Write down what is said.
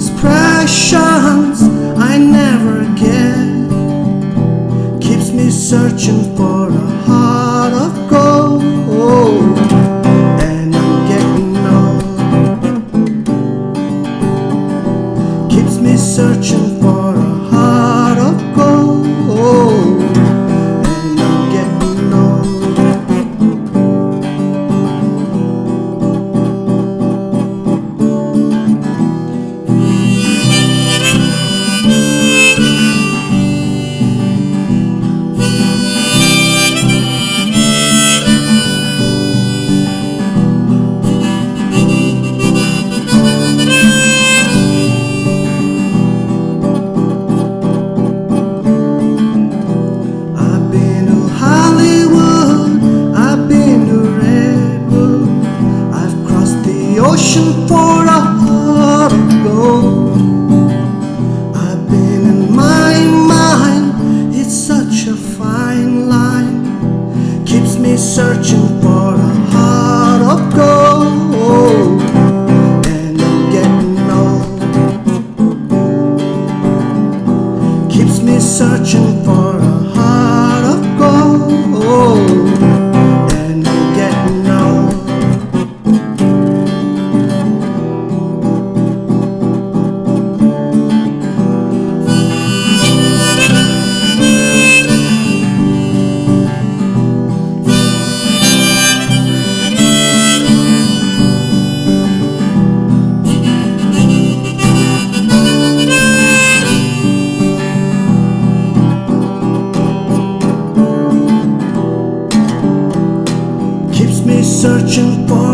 expressions I never get, keeps me searching for a heart of gold. And I'm getting old, keeps me searching for a heart of gold. And I'm getting old. Ocean for a heart of gold. I've been in my mind, it's such a fine line, keeps me searching for a heart of gold. And I'm getting old, keeps me searching for a heart of gold. And I'm getting old. Keeps me searching for